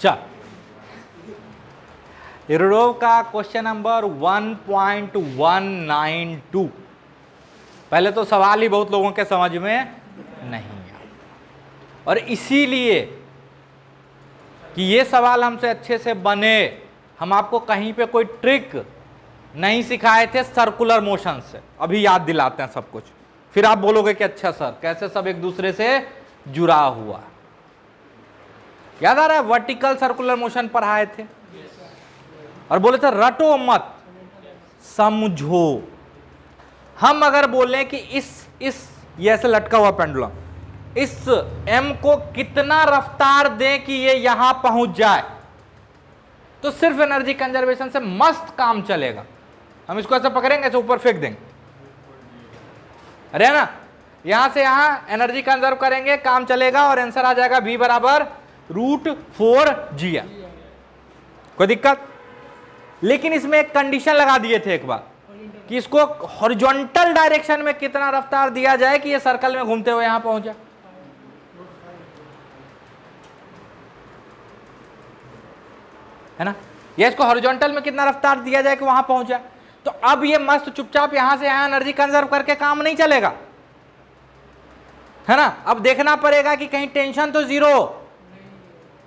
चल, इरडोव का question number 1.192। पहले तो सवाल ही बहुत लोगों के समझ में नहीं आया, और इसीलिए कि ये सवाल हमसे अच्छे से बने, हम आपको कहीं पे कोई ट्रिक नहीं सिखाए थे सर्कुलर मोशन से। अभी याद दिलाते हैं सब कुछ, फिर आप बोलोगे कि अच्छा सर कैसे सब एक दूसरे से जुड़ा हुआ। याद आ रहा है वर्टिकल सर्कुलर मोशन पढ़ाए थे और बोले थे रटो मत, समझो। हम अगर बोले कि इस ये ऐसे लटका हुआ पेंडुलम, इस m को कितना रफ्तार दें कि ये यहां पहुंच जाए, तो सिर्फ एनर्जी कंजर्वेशन से मस्त काम चलेगा। हम इसको ऐसे पकड़ेंगे, ऐसे ऊपर फेंक देंगे, अरे ना, यहां से यहां एनर्जी कंजर्व करेंगे, काम चलेगा और आंसर आ जाएगा v बराबर √4gl। कोई दिक्कत? लेकिन इसमें एक कंडीशन लगा दिए थे एक बार कि इसको हॉरिजॉन्टल डायरेक्शन में कितना रफ्तार दिया जाए कि ये सर्कल में घूमते हुए यहां पहुंच जाए। है ना, ये इसको हॉरिजॉन्टल में कितना रफ्तार दिया जाए कि वहां पहुंच जाए। तो अब ये मस्त चुपचाप यहां से यहां एनर्जी कंजर्व करके काम नहीं चलेगा, है ना। अब देखना पड़ेगा कि कहीं टेंशन तो जीरो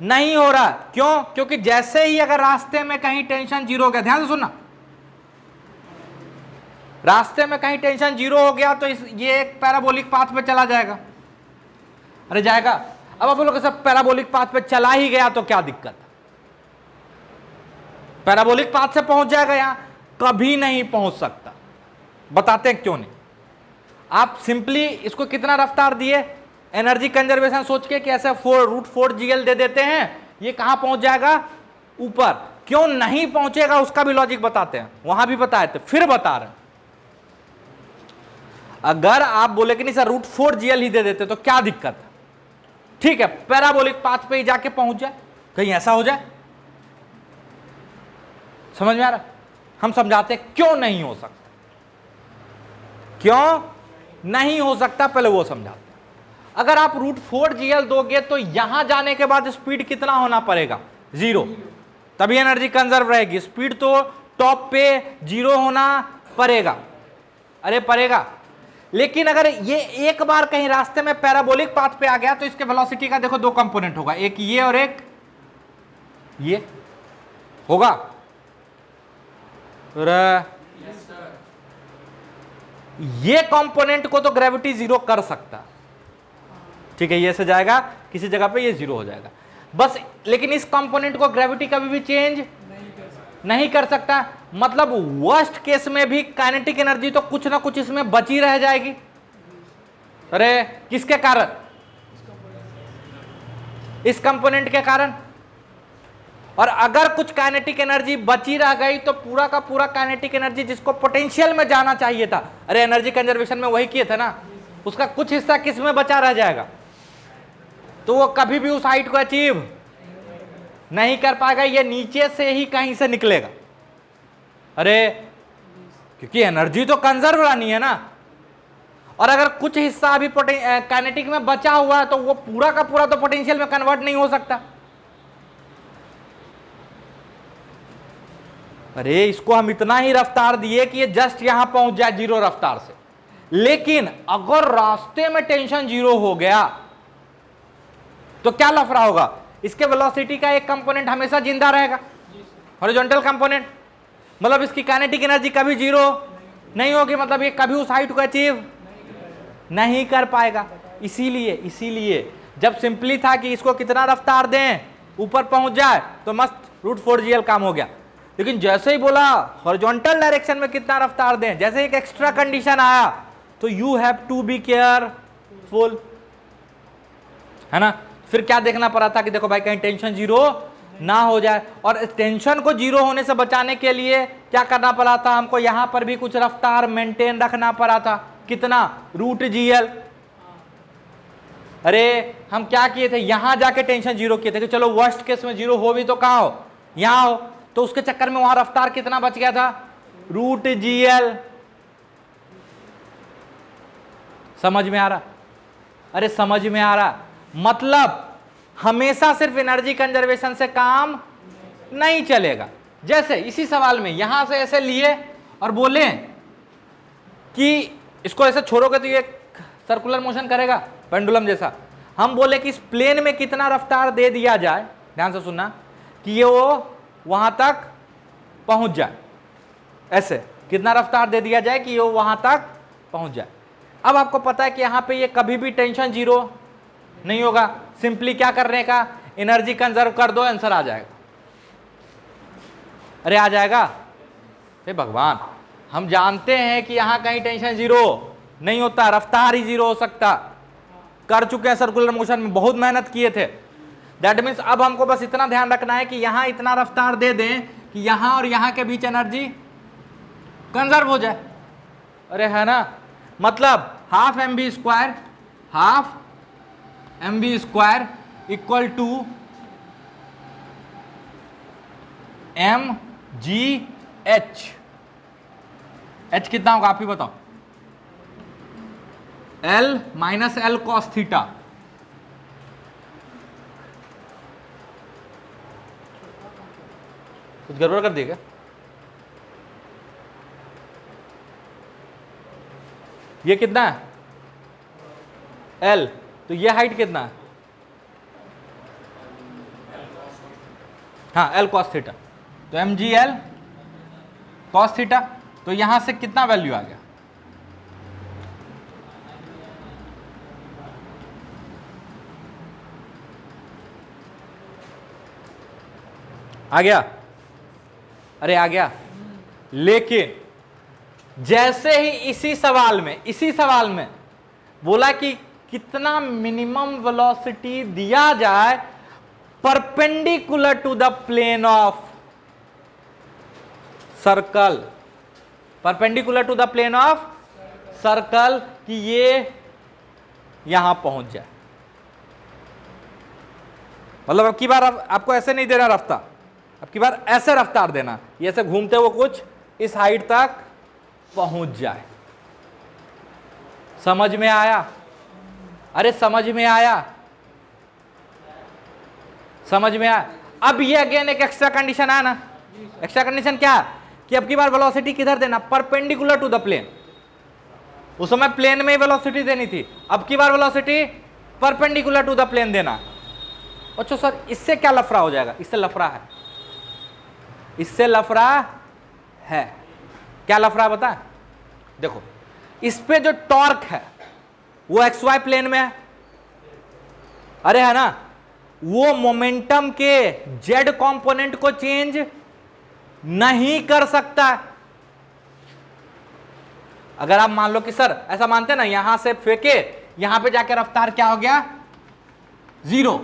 नहीं हो रहा। क्यों? क्योंकि जैसे ही अगर रास्ते में कहीं टेंशन जीरो हो गया, ध्यान से सुनना, रास्ते में कहीं टेंशन जीरो हो गया तो ये एक पैराबोलिक पाथ पे चला जाएगा। अरे जाएगा। अब आप लोग सब पैराबोलिक पाथ पे चला ही गया तो क्या दिक्कत? पैराबोलिक पाथ से पहुंच जाएगा, यहां कभी नहीं पहुंच सकता। बताते हैं क्यों नहीं। आप सिंपली इसको कितना रफ्तार दिए, एनर्जी कंजर्वेशन सोच के कि ऐसे √4gl दे देते हैं, ये कहां पहुंच जाएगा? ऊपर। क्यों नहीं पहुंचेगा उसका भी लॉजिक बताते हैं, वहां भी बताए थे, फिर बता रहे हैं। अगर आप बोले कि नहीं सर √4gl ही दे देते तो क्या दिक्कत है? ठीक है, पैराबोलिक पाथ पे ही जाके पहुंच जाए, कहीं ऐसा हो जाए। समझ में आ रहा? हम समझाते क्यों नहीं हो सकता, क्यों नहीं हो सकता, पहले वो समझाते। अगर आप √4gl दोगे तो यहां जाने के बाद स्पीड कितना होना पड़ेगा? 0, तभी एनर्जी कंजर्व रहेगी। स्पीड तो टॉप पे 0 होना पड़ेगा, अरे पड़ेगा। लेकिन अगर ये एक बार कहीं रास्ते में पैराबोलिक पाथ पे आ गया तो इसके वेलोसिटी का देखो 2 कंपोनेंट होगा, एक ये और एक ये होगा। ये कंपोनेंट को तो ग्रेविटी 0 कर सकता, ठीक है, ये से जाएगा किसी जगह पे, ये 0 हो जाएगा बस। लेकिन इस कंपोनेंट को ग्रेविटी कभी भी चेंज नहीं कर सकता। मतलब वर्स्ट केस में भी काइनेटिक एनर्जी तो कुछ ना कुछ इसमें बची रह जाएगी। अरे किसके कारण? इस कंपोनेंट के कारण। और अगर कुछ काइनेटिक एनर्जी बची रह गई तो पूरा का पूरा काइनेटिक एनर्जी जिसको पोटेंशियल में जाना चाहिए था, अरे एनर्जी कंजर्वेशन में वही किए थे ना, उसका कुछ हिस्सा किस में बचा रह जाएगा, तो वो कभी भी उस हाइट को अचीव नहीं कर पाएगा, ये नीचे से ही कहीं से निकलेगा। अरे क्योंकि एनर्जी तो कंजर्व रहनी है ना, और अगर कुछ हिस्सा अभी काइनेटिक में बचा हुआ है तो वो पूरा का पूरा तो पोटेंशियल में कन्वर्ट नहीं हो सकता। अरे इसको हम इतना ही रफ्तार दिए कि ये जस्ट यहां पहुंच जाए 0 रफ्तार से। लेकिन अगर रास्ते में टेंशन 0 हो गया तो क्या लफड़ा होगा? इसके वेलोसिटी का एक कंपोनेंट हमेशा जिंदा रहेगा, हॉरिजॉन्टल कंपोनेंट, मतलब इसकी काइनेटिक एनर्जी कभी 0 नहीं होगी, मतलब ये कभी उस हाइट को अचीव नहीं कर पाएगा। इसीलिए जब सिंपली था कि इसको कितना रफ्तार दें ऊपर पहुंच जाए तो मस्त √4gl काम हो गया। लेकिन जैसे ही बोला हॉरिजॉन्टल डायरेक्शन में कितना रफ्तार दें, जैसे एक एक्स्ट्रा कंडीशन आया तो you have to be careful, है ना। फिर क्या देखना पड़ा था कि देखो भाई कहीं टेंशन 0 ना हो जाए, और टेंशन को 0 होने से बचाने के लिए क्या करना पड़ा था हमको? यहां पर भी कुछ रफ्तार मेंटेन रखना पड़ा था। कितना? √gl। अरे हम क्या किए थे, यहां जाके टेंशन 0 किए थे कि चलो वर्स्ट केस में 0 हो भी तो कहां हो, यहां हो, तो उसके चक्कर में वहां रफ्तार कितना बच गया था? √gl। समझ में आ रहा? अरे समझ में आ रहा। मतलब हमेशा सिर्फ एनर्जी कंजर्वेशन से काम नहीं चलेगा। जैसे इसी सवाल में यहां से ऐसे लिए और बोले कि इसको ऐसे छोड़ोगे तो ये सर्कुलर मोशन करेगा पेंडुलम जैसा। हम बोले कि इस प्लेन में कितना रफ्तार दे दिया जाए, ध्यान से सुनना, कि ये वो वहां तक पहुंच जाए। ऐसे कितना रफ्तार दे दिया जाए कि वो वहां तक पहुंच जाए। अब आपको पता है कि यहां पे ये कभी भी टेंशन जीरो नहीं होगा। सिंपली क्या करने का, एनर्जी कंजर्व कर दो, आंसर आ जाएगा। अरे आ जाएगा। हे भगवान, हम जानते हैं कि यहां कहीं टेंशन जीरो नहीं होता, रफ्तार ही जीरो हो सकता। कर चुके हैं सर्कुलर मोशन में, बहुत मेहनत किए थे। दैट मीन्स अब हमको बस इतना ध्यान रखना है कि यहां इतना रफ्तार दे दें कि यहां और यहां के बीच एनर्जी कंजर्व हो जाए। अरे है ना, मतलब half M B square equal to M G H. H कितना होगा आप ही बताओ? L minus L cos theta. कुछ गड़बड़ कर दिया क्या? ये कितना है? एल। तो ये हाइट कितना है? हाँ, एल कॉस थीटा। तो M G L cos theta. तो यहां से कितना वैल्यू आ गया? आ गया? अरे आ गया। लेकिन जैसे ही इसी सवाल में बोला कि कितना मिनिमम वेलोसिटी दिया जाए perpendicular to the plane of circle, perpendicular to the plane of circle, कि ये यहां पहुंच जाए। मतलब अब की बार आपको ऐसे नहीं देना रफ्तार, अब की बार ऐसे रफ्तार देना, ये ऐसे घूमते हुए कुछ इस हाइट तक पहुंच जाए। समझ में आया? अरे समझ में आया? समझ में आया? अब ये अगेन एक एक्स्ट्रा कंडीशन है ना। एक्स्ट्रा कंडीशन क्या? कि अब की बार वेलोसिटी किधर देना? Perpendicular to the plane. उस समय प्लेन में वेलोसिटी देनी थी, अब की बार velocity perpendicular to the plane देना। अच्छा सर, इससे क्या लफड़ा हो जाएगा? इससे लफड़ा है, इससे लफड़ा है। क्या लफड़ा बता? देखो, इस पे जो टॉर्क है वो एक्स वाई प्लेन में है। अरे है ना, वो मोमेंटम के जेड कंपोनेंट को चेंज नहीं कर सकता। अगर आप मान लो कि सर ऐसा मानते हैं ना, यहां से फेंके, यहां पे जाके रफ्तार क्या हो गया? जीरो।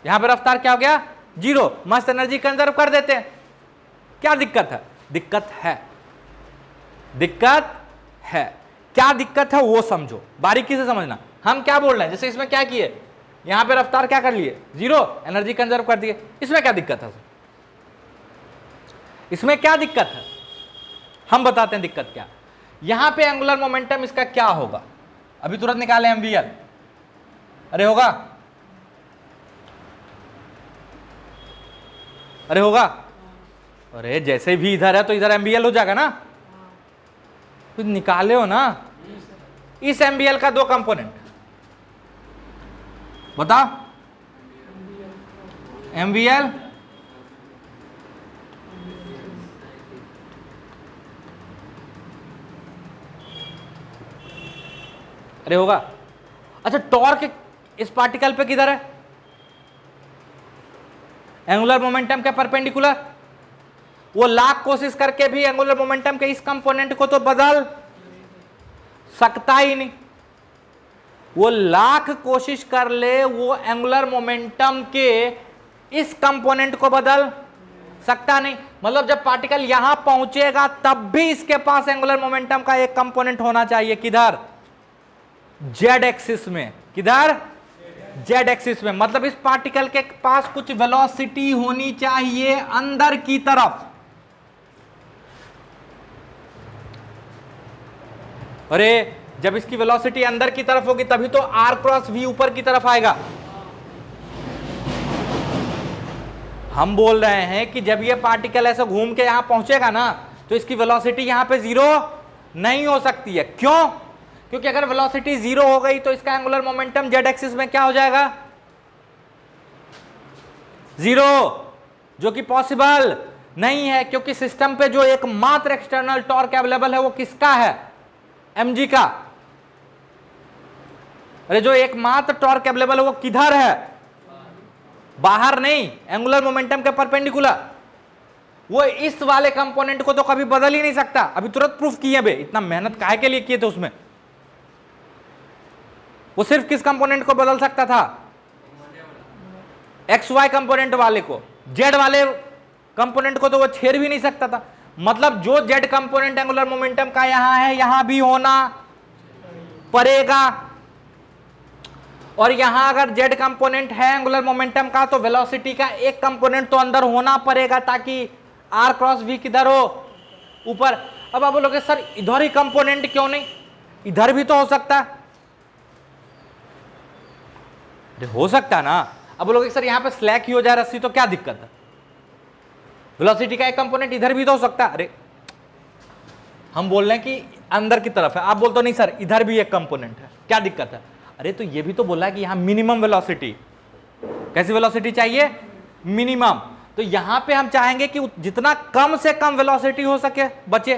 यहां पे रफ्तार क्या हो गया? जीरो। मस्त एनर्जी कंजर्व कर देते हैं। क्या दिक्कत है? दिक्कत है, दिक्कत है। क्या दिक्कत है वो समझो, बारीकी से समझना। हम क्या बोल रहे हैं? जैसे इसमें क्या किए, यहां पे रफ्तार क्या कर लिए? जीरो, एनर्जी कंजर्व कर दिए। इसमें क्या दिक्कत है? इसमें क्या दिक्कत है? हम बताते हैं दिक्कत क्या। यहां पे एंगुलर मोमेंटम इसका क्या होगा? अभी तुरंत निकाले एमवीएल। अरे होगा? अरे होगा? अरे जैसे भी इधर है तो इधर एमबीएल हो जाएगा ना। तो निकाले हो ना इस एमबीएल का दो कंपोनेंट, बताओ। एमबीएल अरे होगा? अच्छा, टॉर्क इस पार्टिकल पे किधर है? एंगुलर मोमेंटम के परपेंडिकुलर। वो लाख कोशिश करके भी एंगुलर मोमेंटम के इस कंपोनेंट को तो बदल सकता ही नहीं। वो लाख कोशिश कर ले, वो एंगुलर मोमेंटम के इस कंपोनेंट को बदल सकता नहीं। मतलब जब पार्टिकल यहां पहुंचेगा तब भी इसके पास एंगुलर मोमेंटम का एक कंपोनेंट होना चाहिए। किधर? जेड एक्सिस में। किधर? जेड एक्सिस में। मतलब इस पार्टिकल के पास कुछ वेलोसिटी होनी चाहिए अंदर की तरफ। अरे जब इसकी वेलोसिटी अंदर की तरफ होगी तभी तो आर क्रॉस वी ऊपर की तरफ आएगा। हम बोल रहे हैं कि जब ये पार्टिकल ऐसे घूम के यहां पहुंचेगा ना तो इसकी वेलोसिटी यहां पे जीरो नहीं हो सकती है। क्यों? क्योंकि अगर वेलोसिटी जीरो हो गई तो इसका एंगुलर मोमेंटम जेड एक्सिस में क्या हो जाएगा? जीरो, जो कि पॉसिबल नहीं है, क्योंकि सिस्टम पे जो एकमात्र एक्सटर्नल टॉर्क अवेलेबल है वो किसका है? mg का। अरे जो एकमात्र टॉर्क अवेलेबल है वो किधर है? बाहर नहीं, एंगुलर मोमेंटम के परपेंडिकुलर। वो इस वाले कंपोनेंट को तो कभी बदल ही नहीं सकता। अभी तुरंत प्रूफ किए बे, इतना मेहनत काहे के लिए किए थे उसमें? वो सिर्फ किस कंपोनेंट को बदल सकता था? एक्स वाई कंपोनेंट वाले को। जेड वाले कंपोनेंट को तो वो छेड़ भी नहीं सकता था। मतलब जो जेड कंपोनेंट एंगुलर मोमेंटम का यहां है, यहां भी होना पड़ेगा। और यहां अगर जेड कंपोनेंट है एंगुलर मोमेंटम का तो वेलोसिटी का एक कंपोनेंट तो अंदर होना पड़ेगा, ताकि आर क्रॉस वी किधर हो? ऊपर। अब आप बोलोगे सर इधर ही कंपोनेंट क्यों नहीं, इधर भी तो हो सकता है। हो सकता है ना। अब बोलोगे सर यहां पे स्लैक ही हो जाए रस्सी तो क्या दिक्कत है? वेलोसिटी का एक कंपोनेंट इधर भी तो हो सकता है। अरे हम बोल रहे हैं कि अंदर की तरफ है, आप बोलते हो नहीं सर इधर भी एक कंपोनेंट है, क्या दिक्कत है? अरे तो ये भी तो बोला है कि यहां मिनिमम वेलोसिटी, कैसी वेलोसिटी चाहिए? मिनिमम। तो यहां पे हम चाहेंगे कि जितना कम से कम वेलोसिटी हो सके बचे।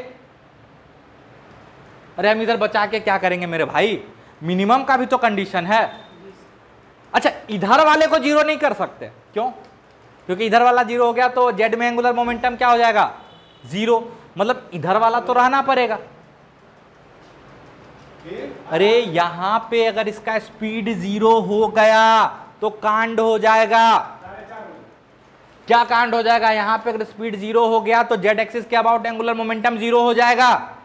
अरे हम इधर बचा के क्या करेंगे मेरे भाई? मिनिमम का भी तो कंडीशन है। अच्छा इधर वाले को जीरो नहीं कर सकते, क्यों? क्योंकि इधर वाला जीरो हो गया तो जेड में एंगुलर मोमेंटम क्या हो जाएगा? जीरो। मतलब इधर वाला तो रहना पड़ेगा। अरे यहां पे अगर इसका स्पीड जीरो हो गया तो कांड हो जाएगा। क्या कांड हो जाएगा? यहां पे अगर स्पीड जीरो हो गया तो जेड एक्सिस के अबाउट एंगुलर मोमेंटम जीरो हो जाएगा,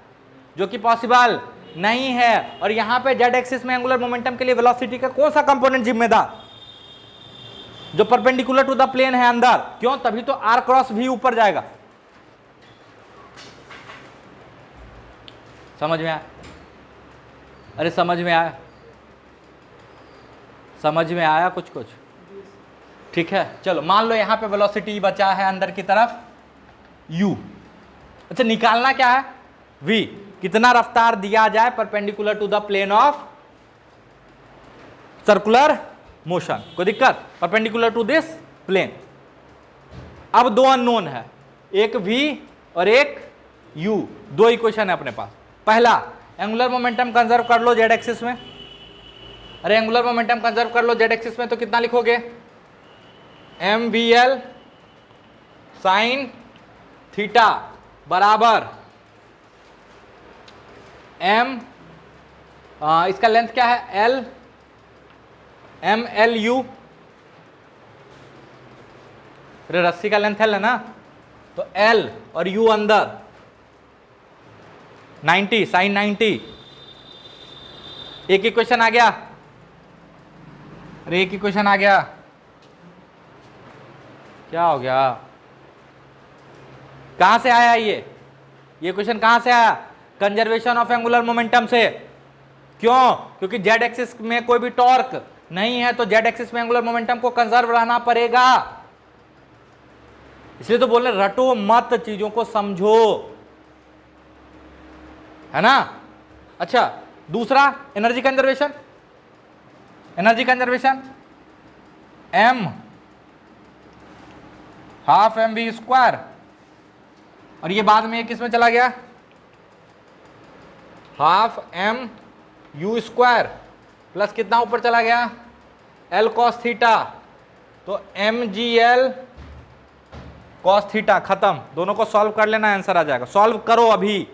जो कि पॉसिबल नहीं है। और यहां पे जेड एक्सिस में एंगुलर मोमेंटम के लिए वेलोसिटी का कौन सा कंपोनेंट जिम्मेदार? जो परपेंडिकुलर टू द प्लेन है अंदर। क्यों? तभी तो आर क्रॉस भी ऊपर जाएगा। समझ में आया? अरे समझ में आया? समझ में आया कुछ कुछ? ठीक है चलो मान लो यहां पे वेलोसिटी बचा है अंदर की तरफ u। अच्छा निकालना क्या है? v। कितना रफ्तार दिया जाए perpendicular to the plane of circular motion? कोई दिक्कत? Perpendicular to this plane. अब दो अननोन है, एक v और एक u। दो इक्वेशन है अपने पास। पहला एंगुलर मोमेंटम कंजर्व कर लो जेड एक्सिस में। अरे एंगुलर मोमेंटम कंजर्व कर लो जेड एक्सिस में तो कितना लिखोगे? M V L sine theta बराबर एम, इसका लेंथ क्या है? L, M L U. रस्सी का लेंथ एल है ना, तो एल और यू अंदर 90 साइन 90। एक इक्वेशन आ गया। अरे एक इक्वेशन आ गया। क्या हो गया? कहां से आया ये क्वेश्चन कहां से आया? कंजर्वेशन ऑफ एंगुलर मोमेंटम से। क्यों? क्योंकि जेड एक्सिस में कोई भी टॉर्क नहीं है तो जेड एक्सिस में एंगुलर मोमेंटम को कंजर्व रहना पड़ेगा। इसलिए तो बोल रहे रटो मत, चीजों को समझो, है ना? अच्छा दूसरा energy conservation. Energy conservation m half M V square, और ये बाद में ये किस में चला गया? Half M U square plus कितना ऊपर चला गया? L cos theta. तो M G L cos theta. खत्म। दोनों को सॉल्व कर लेना, आंसर आ जाएगा। सॉल्व करो अभी।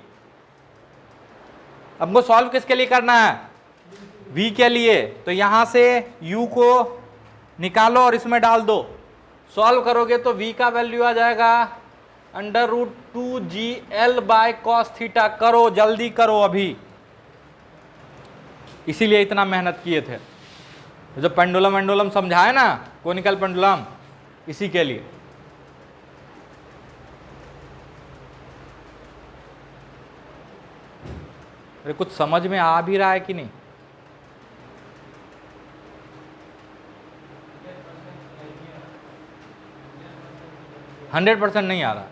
हमको सॉल्व किसके लिए करना है? v के लिए। तो यहां से u को निकालो और इसमें डाल दो। सॉल्व करोगे तो v का वैल्यू आ जाएगा √2gl बाय कॉस थीटा। करो जल्दी करो अभी, इसीलिए इतना मेहनत किए थे। जो पेंडुलम समझाए ना, कोनिकल पेंडुलम, इसी के लिए। अरे कुछ समझ में आ भी रहा है कि नहीं? 100% नहीं आ रहा।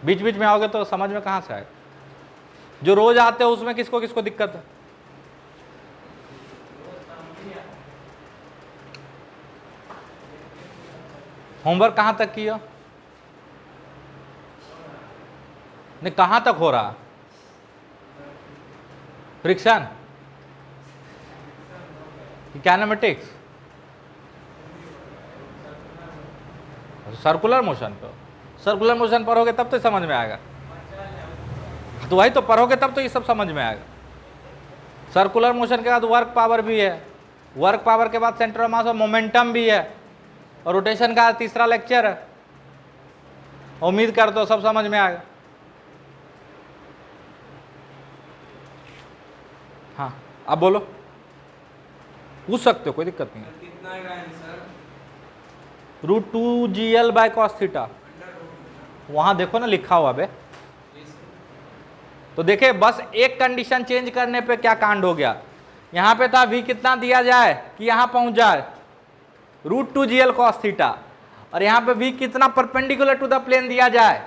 बीच बीच में आओगे तो समझ में कहाँ से आएगा? जो रोज आते हो उसमें किसको किसको दिक्कत है? होमवर्क कहाँ तक किया? नहीं, कहाँ तक हो रहा? फ्रिक्शन, कैनेमेटिक्स, सर्कुलर मोशन पे। सर्कुलर मोशन पढ़ोगे तब तो समझ में आएगा। तो वही तो पढ़ोगे तब तो ये सब समझ में आएगा। सर्कुलर मोशन के बाद वर्क पावर भी है, वर्क पावर के बाद सेंटर ऑफ मास और मोमेंटम भी है, और रोटेशन का तीसरा लेक्चर है। उम्मीद कर दो सब समझ में आएगा। हाँ, आप बोलो, पूछ सकते हो, कोई दिक्कत नहीं है। कितना आएगा आंसर? √2gl/cos θ। वहां देखो ना लिखा हुआ बे। तो देखे, बस एक कंडीशन चेंज करने पे क्या कांड हो गया। यहां पे था v कितना दिया जाए कि यहां पहुंच जाए √2gl/cos θ, और यहां पे v कितना परपेंडिकुलर टू द प्लेन दिया जाए।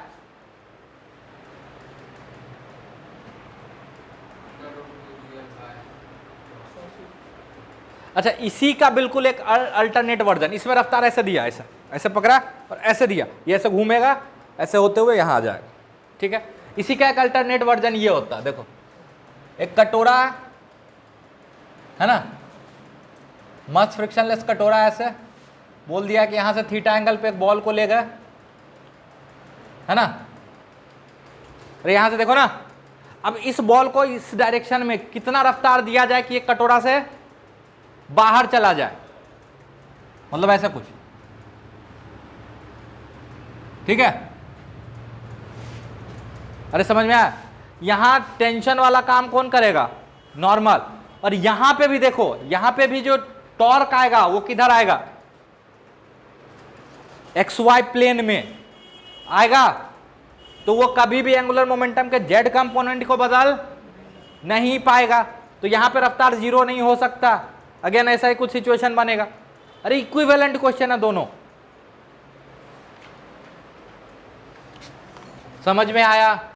अच्छा, इसी का बिल्कुल एक अल्टरनेट वर्जन, इसमें रफ्तार ऐसे दिया, ऐसा ऐसे पकड़ा और ऐसे दिया, ये ऐसे घूमेगा, ऐसे होते हुए यहां आ जाएगा। ठीक है, इसी का एक अल्टरनेट वर्जन ये होता है। देखो, एक कटोरा है ना, मस्त फ्रिक्शनलेस कटोरा, ऐसे बोल दिया कि यहां से थीटा एंगल पे एक बॉल को ले गए, है ना। अरे यहां से देखो ना, अब इस बॉल को इस डायरेक्शन में कितना रफ्तार दिया जाए कि एक कटोरा से बाहर चला जाए, मतलब ऐसा कुछ। ठीक है, अरे समझ में आया? यहां टेंशन वाला काम कौन करेगा? नॉर्मल। और यहां पे भी देखो, यहां पे भी जो टॉर्क आएगा वो किधर आएगा? XY प्लेन में आएगा। तो वो कभी भी एंगुलर मोमेंटम के जेड कंपोनेंट को बदल नहीं पाएगा। तो यहां पे रफ्तार जीरो नहीं हो सकता। अगेन ऐसा ही कुछ सिचुएशन बनेगा। अरे इक्विवेलेंट क्वेश्चन है दोनों। समझ में आया?